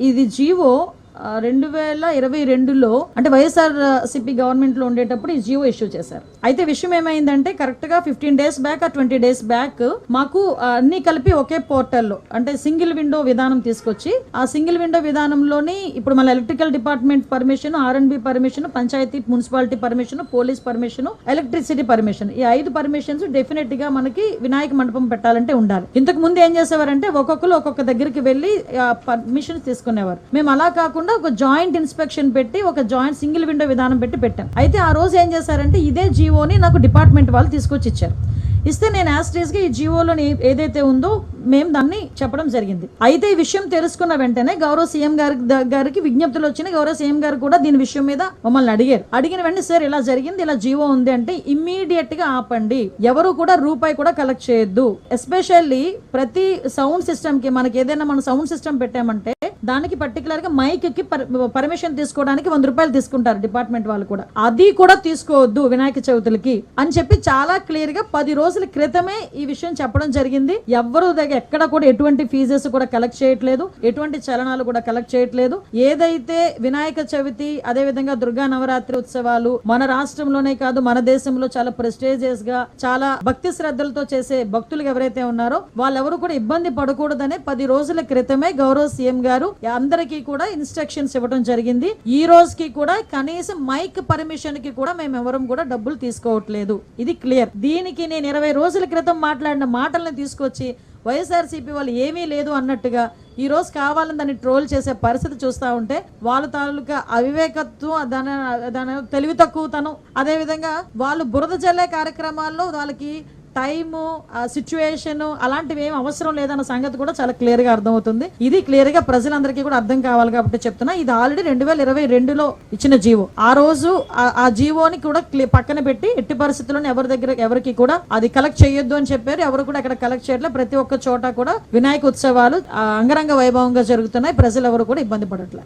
ఇది జీవో 2022లో అంటే YSR CP government లో ఉండేటప్పుడు ఈ జియో ఇష్యూ చేశారు. అయితే విషయం ఏమైందంటే కరెక్ట్ గా 15 days బ్యాక్ 20 days బ్యాక్ మాకు అన్ని కలిపి ఒకే పోర్టల్లో అంటే సింగిల్ విండో విధానం తీసుకొచ్చి ఆ సింగిల్ విండో విధానంలోని ఇప్పుడు మన electrical department permission, R&B permission, panchayati municipality permission, police permission, electricity permission, ఈ 5 పర్మిషన్స్ డెఫినెట్ గా మనకి వినాయక మండపం పెట్టాలంటే ఉండాలి. ఇంతకు ముందు ఏం చేసేవారంటే ఒక్కొక్కరు ఒక్కొక్క దగ్గరికి వెళ్లి పర్మిషన్ తీసుకునేవారు. మేము అలా కాకుండా ఒక జాయింట్ ఇన్స్పెక్షన్ పెట్టి ఒక జాయింట్ సింగిల్ విండో విధానం పెట్టాం. అయితే ఆ రోజు ఏం చేశారంటే ఇదే జియోని నాకు డిపార్ట్మెంట్ వాళ్ళు తీసుకొచ్చి ఇచ్చారు. ఇస్తే నేను యాస్ట్రీస్ గా ఈ జియోలోని ఏదైతే ఉందో మేము దాన్ని చెప్పడం జరిగింది. అయితే ఈ విషయం తెలుసుకున్న వెంటనే గౌరవ సీఎం గారికి విజ్ఞప్తులు వచ్చినాయి. గౌరవ సీఎం గారు కూడా దీని విషయం మీద మమ్మల్ని అడిగిన వెంటనే సార్ ఇలా జరిగింది, ఇలా జియో ఉంది అంటే ఇమ్మీడియట్ గా ఆపండి, ఎవరు కూడా రూపాయి కూడా కలెక్ట్ చేయొద్దు. ఎస్పెషల్లీ ప్రతి సౌండ్ సిస్టమ్ కి మనకి ఏదైనా మనం సౌండ్ సిస్టమ్ పెట్టామంటే దానికి పర్టికులర్ గా మైక్ కి పర్మిషన్ తీసుకోవడానికి 100 రూపాయలు తీసుకుంటారు డిపార్ట్మెంట్ వాళ్ళు కూడా. అది కూడా తీసుకోవద్దు వినాయక చవితులకి అని చెప్పి చాలా క్లియర్ గా 10 రోజుల క్రితమే ఈ విషయం చెప్పడం జరిగింది. ఎవరు దగ్గర ఎక్కడ కూడా ఎటువంటి ఫీజెస్ కూడా కలెక్ట్ చేయట్లేదు, ఎటువంటి చలనాలు కూడా కలెక్ట్ చేయట్లేదు. ఏదైతే వినాయక చవితి అదే విధంగా దుర్గా నవరాత్రి ఉత్సవాలు మన రాష్ట్రంలోనే కాదు మన దేశంలో చాలా ప్రెస్టేజియస్ గా చాలా భక్తి శ్రద్ధలతో చేసే భక్తులు ఎవరైతే ఉన్నారో వాళ్ళెవరు కూడా ఇబ్బంది పడకూడదనే 10 రోజుల క్రితమే గౌరవ సీఎం గారు అందరికీ కూడా ఇన్స్ట్రక్షన్స్ ఇవ్వడం జరిగింది. ఈ రోజుకి కూడా కనీసం మైక్ పర్మిషన్ కి కూడా మేము ఎవరం కూడా డబ్బులు తీసుకోవట్లేదు. ఇది క్లియర్. దీనికి నేను 20 రోజుల క్రితం మాట్లాడిన మాటలను తీసుకొచ్చి వైఎస్ఆర్సీపీ వాళ్ళు ఏమీ లేదు అన్నట్టుగా ఈ రోజు కావాలని దాన్ని ట్రోల్ చేసే పరిస్థితి చూస్తూ ఉంటే వాళ్ళ తాలూకా అవివేకత్వం, దాని తెలివి తక్కువతనం, అదే విధంగా వాళ్ళు బురద జల్లే కార్యక్రమాల్లో వాళ్ళకి టైము, సిచ్యువేషన్ అలాంటివి ఏం అవసరం లేదన్న సంగతి కూడా చాలా క్లియర్ గా అర్థమవుతుంది. ఇది క్లియర్ గా ప్రజలందరికీ కూడా అర్థం కావాలి కాబట్టి చెప్తున్నా. ఇది ఆల్రెడీ 2022లో ఇచ్చిన జీవో. ఆ రోజు ఆ జీవోని కూడా పక్కన పెట్టి ఎట్టి పరిస్థితుల్లో ఎవరికి కూడా అది కలెక్ట్ చేయొద్దు అని చెప్పారు. ఎవరు కూడా అక్కడ కలెక్ట్ చేయట్లేదు. ప్రతి ఒక్క చోట కూడా వినాయక ఉత్సవాలు అంగరంగ వైభవంగా జరుగుతున్నాయి. ప్రజలు ఎవరు కూడా ఇబ్బంది పడట్లేదు.